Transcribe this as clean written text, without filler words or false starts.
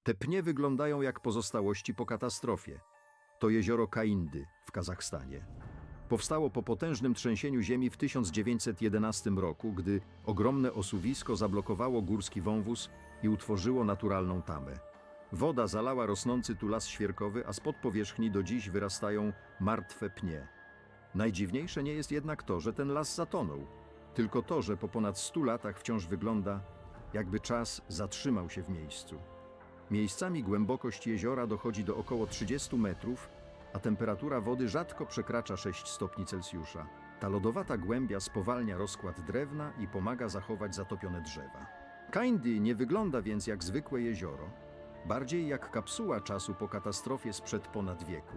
Te pnie wyglądają jak pozostałości po katastrofie. To jezioro Kaindy w Kazachstanie. Powstało po potężnym trzęsieniu ziemi w 1911 roku, gdy ogromne osuwisko zablokowało górski wąwóz i utworzyło naturalną tamę. Woda zalała rosnący tu las świerkowy, a spod powierzchni do dziś wyrastają martwe pnie. Najdziwniejsze nie jest jednak to, że ten las zatonął, tylko to, że po ponad 100 latach wciąż wygląda, jakby czas zatrzymał się w miejscu. Miejscami głębokość jeziora dochodzi do około 30 metrów, a temperatura wody rzadko przekracza 6 stopni Celsjusza. Ta lodowata głębia spowalnia rozkład drewna i pomaga zachować zatopione drzewa. Kaindy nie wygląda więc jak zwykłe jezioro, bardziej jak kapsuła czasu po katastrofie sprzed ponad wieku.